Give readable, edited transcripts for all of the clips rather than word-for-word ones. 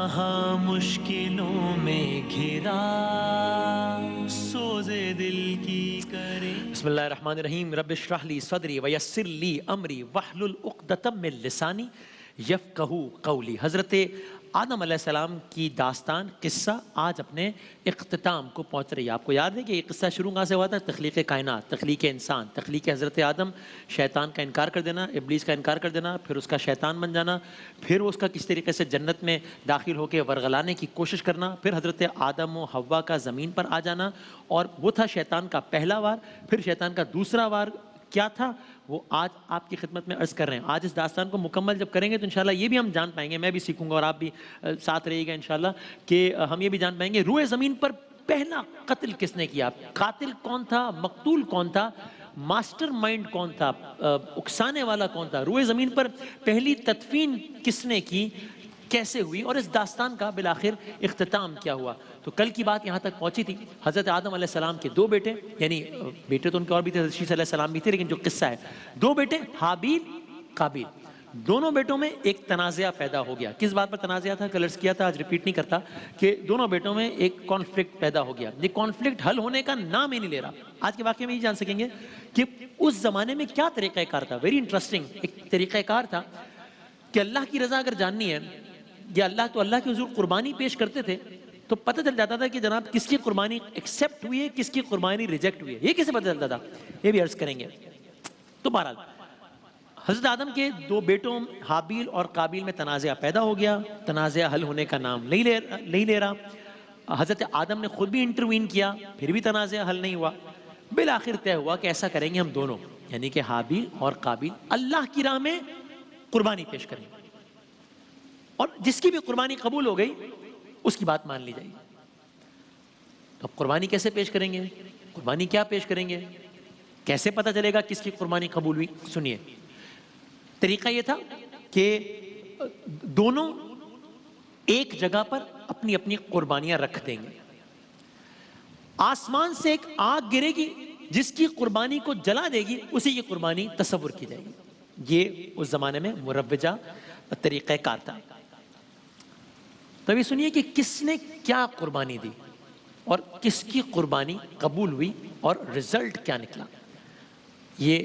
کہاں مشکلوں میں گھرا سوزے دل کی کرے. بسم اللہ الرحمن الرحیم. رب اشرح لی صدری ویسر لی امری واحلل عقدۃ من لسانی یفقہوا قولی. حضرت آدم علیہ السلام کی داستان قصہ آج اپنے اختتام کو پہنچ رہی ہے. آپ کو یاد ہے کہ یہ قصہ شروع کہاں سے ہوا تھا؟ تخلیق کائنات، تخلیق انسان، تخلیق حضرت آدم، شیطان کا انکار کر دینا، ابلیس کا انکار کر دینا، پھر اس کا شیطان بن جانا، پھر اس کا کس طریقے سے جنت میں داخل ہو کے ورغلانے کی کوشش کرنا، پھر حضرت آدم و حوا کا زمین پر آ جانا، اور وہ تھا شیطان کا پہلا وار. پھر شیطان کا دوسرا وار کیا تھا وہ آج آپ کی خدمت میں عرض کر رہے ہیں. آج اس داستان کو مکمل جب کریں گے تو انشاءاللہ یہ بھی ہم جان پائیں گے، میں بھی سیکھوں گا اور آپ بھی ساتھ رہیے گا انشاءاللہ، کہ ہم یہ بھی جان پائیں گے روئے زمین پر پہلا قتل کس نے کیا، قاتل کون تھا، مقتول کون تھا، ماسٹر مائنڈ کون تھا، اکسانے والا کون تھا، روئے زمین پر پہلی تدفین کس نے کی، کیسے ہوئی، اور اس داستان کا بالآخر اختتام کیا ہوا. تو کل کی بات یہاں تک پہنچی تھی. حضرت آدم علیہ السلام کے دو بیٹے، یعنی بیٹے تو ان کے اور بھی تھے، حضرت شیث علیہ السلام بھی تھے، لیکن جو قصہ ہے دو بیٹے حابیل قابیل، دونوں بیٹوں میں ایک تنازعہ پیدا ہو گیا. کس بات پر تنازعہ تھا؟ کلرز کیا تھا، آج ریپیٹ نہیں کرتا، کہ دونوں بیٹوں میں ایک کانفلکٹ پیدا ہو گیا. یہ کانفلکٹ حل ہونے کا نام ہی نہیں لے رہا. آج کے واقعے میں یہ جان سکیں گے کہ اس زمانے میں کیا طریقہ کار تھا. ویری انٹرسٹنگ ایک طریقہ کار تھا کہ اللہ کی رضا اگر جاننی ہے، یا اللہ کے حضور قربانی پیش کرتے تھے تو پتہ چل جاتا تھا کہ جناب کس کی قربانی ایکسیپٹ ہوئی ہے، کس کی قربانی ریجیکٹ ہوئی ہے. یہ کیسے پتہ چلتا تھا؟ یہ بھی عرض کریں گے. تو بہرحال حضرت آدم کے دو بیٹوں حابیل اور قابیل میں تنازعہ پیدا ہو گیا. تنازعہ حل ہونے کا نام نہیں لے رہا. حضرت آدم نے خود بھی انٹروین کیا، پھر بھی تنازعہ حل نہیں ہوا. بالآخر طے ہوا کہ ایسا کریں گے ہم دونوں، یعنی کہ حابیل اور قابیل اللہ کی راہ میں قربانی پیش کریں گے، اور جس کی بھی قربانی قبول ہو گئی اس کی بات مان لی جائے گی. تو اب قربانی کیسے پیش کریں گے، قربانی کیا پیش کریں گے، کیسے پتہ چلے گا کس کی قربانی قبول ہوئی؟ سنیے. طریقہ یہ تھا کہ دونوں ایک جگہ پر اپنی اپنی قربانیاں رکھ دیں گے. آسمان سے ایک آگ گرے گی، جس کی قربانی کو جلا دے گی اسی کی قربانی تصور کی جائے گی. یہ اس زمانے میں مروجہ طریقہ کار تھا. تبھی سنیے کہ کس نے کیا قربانی دی اور کس کی قربانی قبول ہوئی اور رزلٹ کیا نکلا، یہ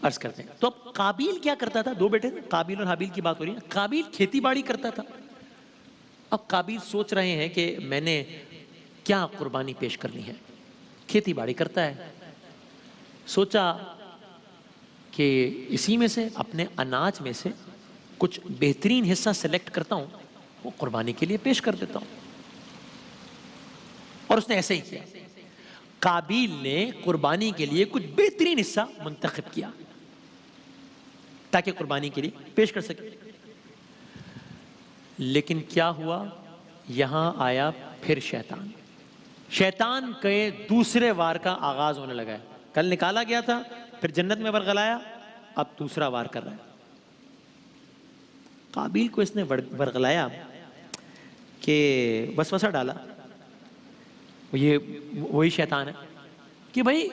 عرض کرتے ہیں. تو اب قابیل کیا کرتا تھا؟ دو بیٹے تھے، قابیل اور حابیل کی بات ہو رہی ہے. قابیل کھیتی باڑی کرتا تھا. اب قابیل سوچ رہے ہیں کہ میں نے کیا قربانی پیش کرنی ہے. کھیتی باڑی کرتا ہے، سوچا کہ اسی میں سے اپنے اناج میں سے کچھ بہترین حصہ سلیکٹ کرتا ہوں، وہ قربانی کے لیے پیش کر دیتا ہوں. اور اس نے ایسے ہی کیا. قابیل نے قربانی کے لیے کچھ بہترین حصہ منتخب کیا تاکہ قربانی کے لیے پیش کر سکے. لیکن کیا ہوا؟ یہاں آیا پھر شیطان. شیطان کے دوسرے وار کا آغاز ہونے لگا ہے. کل نکالا گیا تھا، پھر جنت میں ورغلایا، اب دوسرا وار کر رہا ہے. قابیل کو اس نے ورغلایا کہ وسوسہ ڈالا، یہ وہی شیطان ہے، کہ بھائی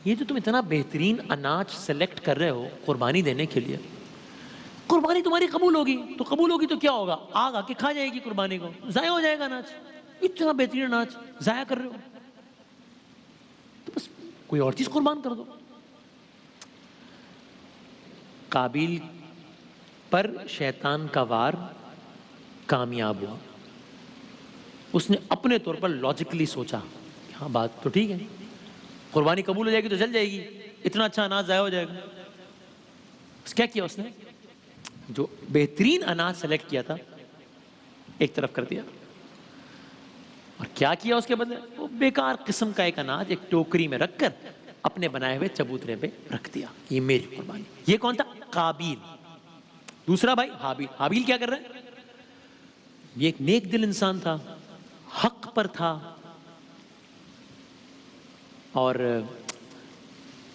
یہ جو تم اتنا بہترین اناج سلیکٹ کر رہے ہو قربانی دینے کے لیے، قربانی تمہاری قبول ہوگی تو کیا ہوگا؟ آگ آ کے کھا جائے گی قربانی کو، ضائع ہو جائے گا اناج. اتنا بہترین اناج ضائع کر رہے ہو تو بس کوئی اور چیز قربان کر دو. قابیل پر شیطان کا وار کامیاب ہوا. اس نے اپنے طور پر لاجیکلی سوچا، ہاں بات تو ٹھیک ہے، قربانی قبول ہو جائے گی تو جل جائے گی، اتنا اچھا اناج ضائع ہو جائے گا. کیا کیا اس نے؟ جو بہترین اناج سلیکٹ کیا تھا ایک طرف کر دیا، اور کیا کیا اس کے بدلے؟ وہ بیکار قسم کا ایک اناج ایک ٹوکری میں رکھ کر اپنے بنائے ہوئے چبوترے پہ رکھ دیا. یہ میری قربانی. یہ کون تھا؟ قابیل. دوسرا بھائی حابیل. حابیل کیا کر رہا ہے؟ یہ ایک نیک دل انسان تھا، حق پر تھا، اور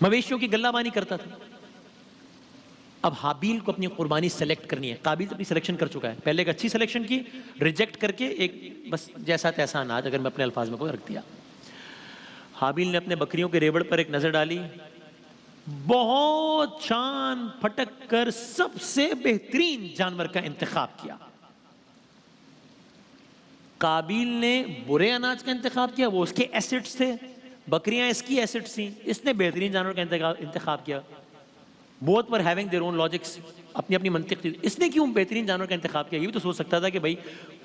مویشیوں کی گلہ بانی کرتا تھا. اب حابیل کو اپنی قربانی سلیکٹ کرنی ہے. قابیل تو اپنی سلیکشن کر چکا ہے، پہلے ایک اچھی سلیکشن کی، ریجیکٹ کر کے ایک بس جیسا تیسا اناج اگر میں اپنے الفاظ میں کو رکھ دیا. حابیل نے اپنے بکریوں کے ریوڑ پر ایک نظر ڈالی، بہت چھان پھٹک کر سب سے بہترین جانور کا انتخاب کیا. قابیل نے برے اناج کا انتخاب کیا، وہ اس کے ایسٹس تھے، بکریاں اس کی ایسٹس تھیں، اس نے بہترین جانور کا انتخاب کیا. بوتھ پر ہیونگ دیئر اون لاجکس، اپنی اپنی منطق تھی. اس نے کیوں بہترین جانور کا انتخاب کیا؟ یہ بھی تو سوچ سکتا تھا کہ بھائی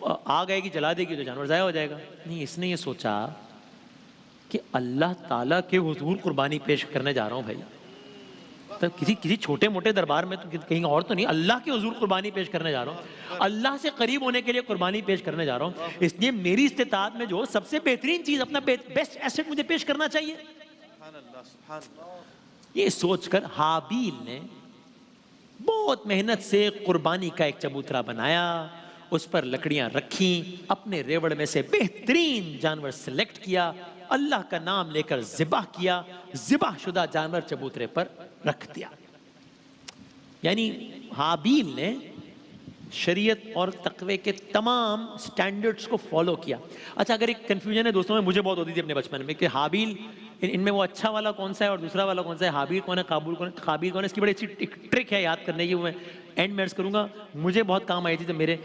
آگ آئے گی جلا دے گی تو جانور ضائع ہو جائے گا. نہیں، اس نے یہ سوچا کہ اللہ تعالیٰ کے حضور قربانی پیش کرنے جا رہا ہوں بھائی، تو کسی چھوٹے موٹے دربار میں تو کہیں اور تو نہیں، اللہ کے حضور قربانی پیش کرنے جا رہا ہوں، اللہ سے قریب ہونے کے لیے قربانی پیش کرنے جا رہا ہوں، اس لیے میری استطاعت میں جو سب سے بہترین چیز، اپنا بیسٹ ایسٹ مجھے پیش کرنا چاہیے. یہ سوچ کر حابیل نے بہت محنت سے قربانی کا ایک چبوترا بنایا، اس پر لکڑیاں رکھیں، اپنے ریوڑ میں سے بہترین جانور سلیکٹ کیا، اللہ کا نام لے کر ذبح کیا، ذبح شدہ جانور چبوترے پر رکھ دیا. یعنی حابیل نے شریعت اور تقوی کے تمام سٹینڈرڈز کو فالو کیا. اچھا، اگر ایک کنفیوژن ہے دوستوں میں، مجھے بہت ہوتی تھی اپنے بچپن میں کہ حابیل، ان میں وہ اچھا والا کون سا ہے اور دوسرا والا کون سا ہے، حابیل کون ہے، قابیل کون ہے. اس کی بڑی اچھی ٹرک ہے یاد کرنے کی، وہ میں اینڈ میں عرض کروں گا. مجھے بہت کام آئی تھی تو میرے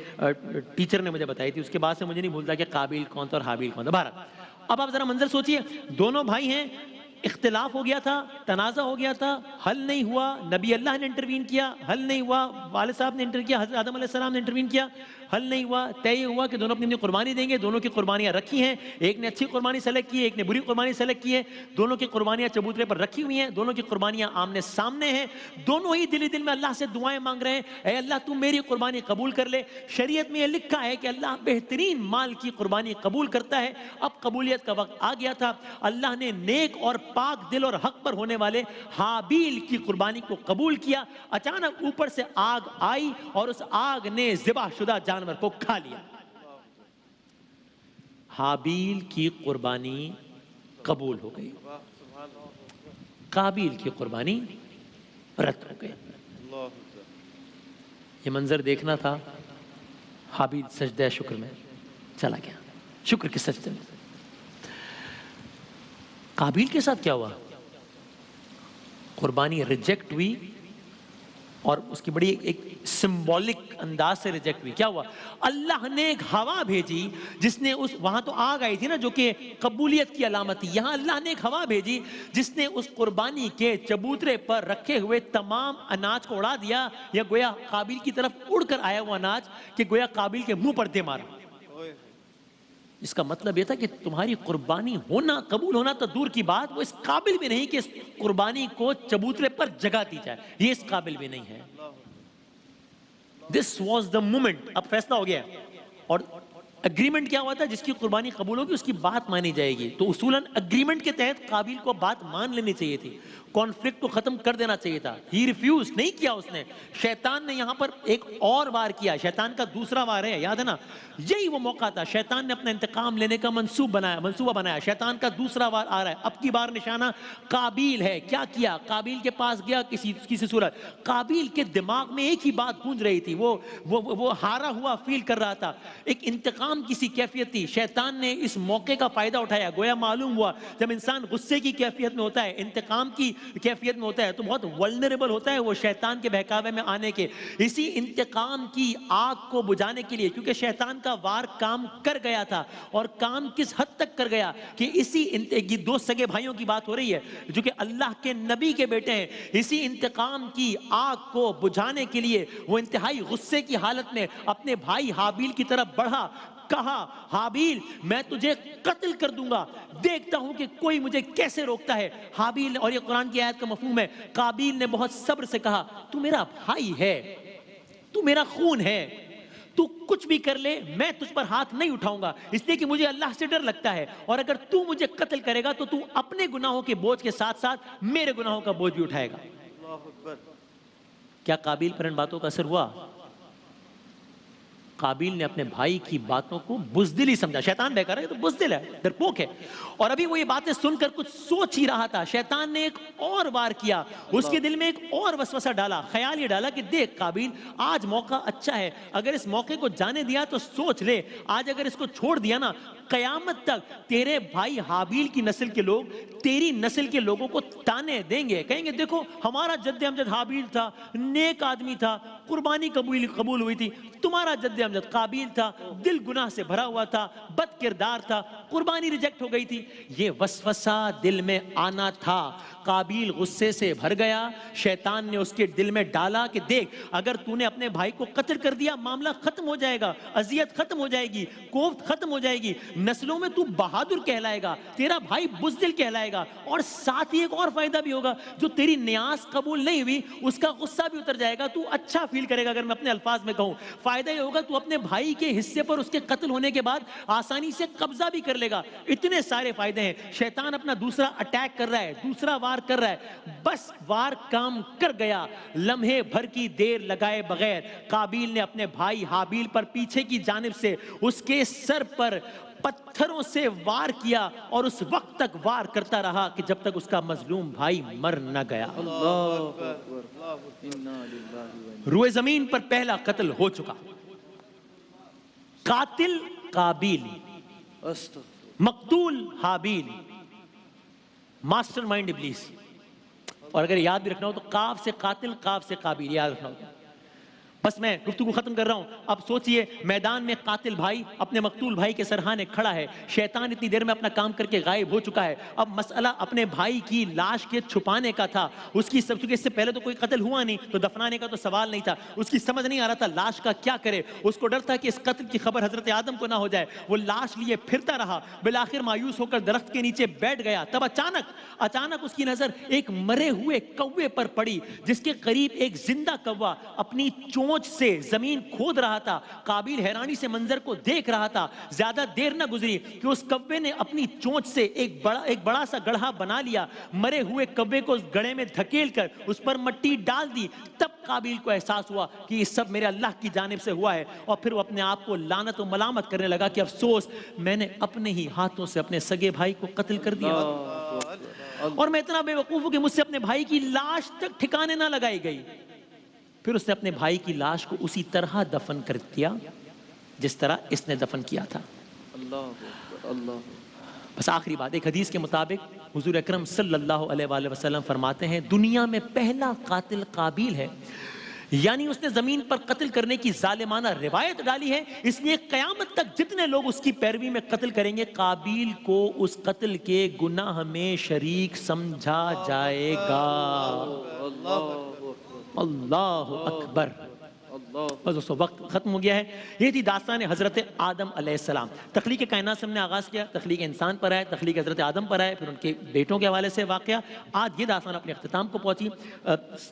ٹیچر نے مجھے بتائی تھی، اس کے بعد سے مجھے نہیں بھولتا کہ قابیل کون تھا اور حابیل کون تھا. بہرحال اب آپ ذرا منظر سوچئے، دونوں بھائی ہیں، اختلاف ہو گیا تھا، تنازع ہو گیا تھا، حل نہیں ہوا، نبی اللہ نے انٹروین کیا، حل نہیں ہوا، والد صاحب نے انٹر کیا، حضرت آدم علیہ السلام نے انٹروین کیا، حل نہیں ہوا. طے ہوا کہ دونوں اپنی اپنی قربانی دیں گے. دونوں کی قربانیاں رکھی ہیں، ایک نے اچھی قربانی سلیکٹ کی ہے، ایک نے بری قربانی سلیکٹ کی ہے. دونوں کی قربانیاں چبوترے پر رکھی ہوئی ہیں، دونوں کی قربانیاں آمنے سامنے ہیں. دونوں ہی دل دل میں اللہ سے دعائیں مانگ رہے ہیں، اے اللہ تو میری قربانی قبول کر لے. شریعت میں یہ لکھا ہے کہ اللہ بہترین مال کی قربانی قبول کرتا ہے. اب قبولیت کا وقت آ گیا تھا. اللہ نے نیک اور پاک دل اور حق پر ہونے والے حابیل کی قربانی کو قبول کیا. اچانک اوپر سے آگ آئی اور اس آگ نے ذبح شدہ جانور کو کھا لیا. حابیل کی قربانی قبول ہو گئی، قابیل کی قربانی رد ہو گئی. یہ منظر دیکھنا تھا. حابیل سجدہ شکر میں چلا گیا، شکر کے سجدے میں. قابیل کے ساتھ کیا ہوا؟ قربانی ریجیکٹ ہوئی اور اس کی بڑی ایک سمبولک انداز سے ریجیکٹ ہوئی. کیا ہوا؟ اللہ نے ایک ہوا بھیجی جس نے وہاں تو آگ آئی تھی نا جو کہ قبولیت کی علامت تھی، یہاں اللہ نے ایک ہوا بھیجی جس نے اس قربانی کے چبوترے پر رکھے ہوئے تمام اناج کو اڑا دیا، یا گویا قابیل کی طرف اڑ کر آیا وہ اناج کہ گویا قابیل کے منہ پر دے مارا. اس کا مطلب یہ تھا کہ تمہاری قربانی ہونا، قبول ہونا تو دور کی بات، وہ اس قابل بھی نہیں کہ اس قربانی کو چبوترے پر جگہ دی جائے، یہ اس قابل بھی نہیں ہے. This was the moment. اب فیصلہ ہو گیا اور اگریمنٹ کیا ہوا تھا، جس کی قربانی قبول ہوگی اس کی بات مانی جائے گی. تو اصولاً اگریمنٹ کے تحت قابیل کو بات مان لینی چاہیے تھی، کانفلکٹ کو ختم کر دینا چاہیے تھا. ہی ریفیوز، نہیں کیا اس نے. شیطان نے یہاں پر ایک اور وار کیا، شیطان کا دوسرا وار ہے، یاد ہے نا. یہی وہ موقع تھا، شیطان نے اپنا انتقام لینے کا منصوبہ بنایا. شیطان کا دوسرا وار آ رہا ہے. اب کی بار نشانہ قابیل ہے. کیا کیا؟ قابیل کے پاس گیا کسی صورت. قابیل کے دماغ میں ایک ہی بات گونج رہی تھی، وہ ہارا ہوا فیل کر رہا تھا، ایک انتقام کسی کیفیت تھی. شیطان نے اس موقع کا فائدہ اٹھایا. گویا معلوم ہوا جب انسان غصے کی کیفیت میں ہوتا ہے، انتقام کی کیفیت میں ہوتا ہے تو بہت ولنریبل ہوتا ہے وہ شیطان کے بہکاوے میں آنے کے. اسی انتقام کی آگ کو بجھانے کے لیے، کیونکہ شیطان کا وار کام کر گیا تھا، اور کام کس حد تک کر گیا کہ اسی دو سگے بھائیوں کی بات ہو رہی ہے جو کہ اللہ کے نبی کے بیٹے ہیں. اسی انتقام کی آگ کو بجھانے کے لیے وہ انتہائی غصے کی حالت میں اپنے بھائی حابیل کی طرف بڑھا. کہا، حابیل میں تجھے قتل کر دوں گا، دیکھتا ہوں کہ کوئی مجھے کیسے روکتا ہے. حابیل، اور یہ قرآن کی آیت کا مفہوم ہے، قابیل نے بہت صبر سے کہا، تو میرا بھائی ہے، تو میرا خون ہے، تو کچھ بھی کر لے میں تجھ پر ہاتھ نہیں اٹھاؤں گا، اس لیے کہ مجھے اللہ سے ڈر لگتا ہے، اور اگر تو مجھے قتل کرے گا تو تو اپنے گناہوں کے بوجھ کے ساتھ ساتھ میرے گناہوں کا بوجھ بھی اٹھائے گا. کیا قابیل پر ان باتوں کا اثر ہوا؟ قابیل نے اپنے بھائی کی باتوں کو بزدلی سمجھا. شیطان بہکا رہا ہے تو بزدل ہے، ڈرپوک ہے. اور ابھی وہ یہ باتیں سن کر کچھ سوچ ہی رہا تھا، شیطان نے ایک اور وار کیا. اس کے دل میں ایک اور وسوسہ ڈالا، خیال یہ ڈالا کہ دیکھ قابیل، آج موقع اچھا ہے، اگر اس موقع کو جانے دیا تو سوچ لے، آج اگر اس کو چھوڑ دیا نا، قیامت تک تیرے بھائی حابیل کی نسل کے لوگ تیری نسل کے لوگوں کو تانے دیں گے، کہیں گے دیکھو ہمارا جد امجد حابیل تھا، نیک آدمی تھا، قربانی قبول ہوئی تھی. تمہارا جد امجد قابیل تھا, دل گناہ سے بھرا ہوا تھا, بد کردار تھا, قربانی ریجیکٹ ہو گئی تھی. یہ وسوسہ دل میں آنا تھا. قابیل غصے سے بھر گیا, شیطان نے اس کے دل میں ڈالا کہ دیکھ اگر تو نے اپنے بھائی کو قتل کر دیا معاملہ ختم ہو جائے گا, اذیت ختم ہو جائے گی, کوفت ختم ہو جائے گی, نسلوں میں تو بہادر کہلائے گا, تیرا بھائی بزدل کہلائے گا, اور ساتھ ہی ایک اور فائدہ بھی ہوگا, جو تیری نیاز قبول نہیں ہوئی اس کا غصہ بھی اتر جائے گا, تو اچھا فیل کرے گا. اگر میں اپنے الفاظ میں کہوں فائدہ یہ ہوگا تو اپنے بھائی کے حصے پر اس کے قتل ہونے کے بعد آسانی سے قبضہ بھی کر لے گا. اتنے سارے فائدے ہیں. شیطان اپنا دوسرا اٹیک کر رہا ہے, دوسرا وار کر رہا ہے, بس وار کام کر گیا. لمحے بھر کی دیر لگائے بغیر قابیل نے اپنے بھائی حابیل پر پیچھے کی جانب سے اس کے سر پر پتھروں سے وار کیا, اور اس وقت تک وار کرتا رہا کہ جب تک اس کا مظلوم بھائی مر نہ گیا. روئے زمین پر پہلا قتل ہو چکا. قاتل قابیل, مقتول حابیل, ماسٹر مائنڈ ابلیس. اور اگر یاد بھی رکھنا ہو تو قاف سے قاتل, قاف سے قابیل, یاد رکھنا ہوگا. بس میں گفتگو ختم کر رہا ہوں. اب سوچئے میدان میں قاتل بھائی اپنے مقتول بھائی کے سرہانے کھڑا ہے. شیطان اتنی دیر میں اپنا کام کر کے غائب ہو چکا ہے. اب مسئلہ اپنے بھائی کی لاش کے چھپانے کا تھا. اس کی چونکہ اس سے پہلے تو کوئی قتل ہوا نہیں تو دفنانے کا تو سوال نہیں تھا. اس کی سمجھ نہیں آ رہا تھا لاش کا کیا کرے. اس کو ڈر تھا کہ اس قتل کی خبر حضرت آدم کو نہ ہو جائے. وہ لاش لیے پھرتا رہا, بالآخر مایوس ہو کر درخت کے نیچے بیٹھ گیا. تب اچانک اس کی نظر ایک مرے ہوئے کوے پر پڑی, جس کے قریب ایک زندہ کوہ اپنی چونچ سے زمین کھود رہا تھا. قابیل حیرانی سے منظر کو دیکھ رہا تھا. زیادہ دیر نہ گزری کہ اس کوے نے اپنی چونچ سے ایک بڑا سا گڑھا بنا لیا. مرے ہوئے کوے کو اس گڑھے میں دھکیل کر اس پر مٹی ڈال دی. تب قابیل کو احساس ہوا کہ یہ سب میرے اللہ کی جانب سے ہوا ہے, اور پھر وہ اپنے آپ کو لعنت و ملامت کرنے لگا کہ افسوس میں نے اپنے ہی ہاتھوں سے اپنے سگے بھائی کو قتل کر دیا, اور میں اتنا بے وقوف ہوں کہ مجھ سے اپنے بھائی کی لاش تک ٹھکانے نہ لگائی گئی. پھر اس نے اپنے بھائی کی لاش کو اسی طرح دفن کر دیا جس طرح اس نے دفن کیا تھا. بس آخری بات, ایک حدیث کے مطابق حضور اکرم صلی اللہ علیہ وآلہ وسلم فرماتے ہیں دنیا میں پہلا قاتل قابیل ہے, یعنی اس نے زمین پر قتل کرنے کی ظالمانہ روایت ڈالی ہے, اس لیے قیامت تک جتنے لوگ اس کی پیروی میں قتل کریں گے قابیل کو اس قتل کے گناہ میں شریک سمجھا جائے گا. اللہ اکبر. بس دوستو وقت ختم ہو گیا ہے. یہ تھی داستان حضرت آدم علیہ السلام. تخلیق کائنات سے ہم نے آغاز کیا, تخلیق انسان پر آئے, تخلیق حضرت آدم پر آئے, پھر ان کے بیٹوں کے حوالے سے واقعہ. آج یہ داستان اپنے اختتام کو پہنچی.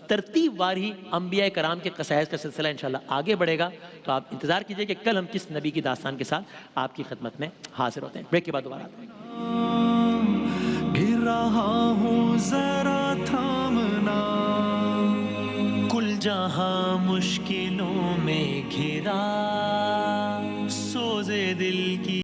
ترتیب وار ہی انبیاء کرام کے قصائص کا سلسلہ انشاءاللہ آگے بڑھے گا, تو آپ انتظار کیجئے کہ کل ہم کس نبی کی داستان کے ساتھ آپ کی خدمت میں حاضر ہوتے ہیں. بریک کے بعد دوبارہ آتے ہیں. گر رہا ہوں ذرا تھامنا, کل جہاں مشکلوں میں گھرا, سوزے دل کی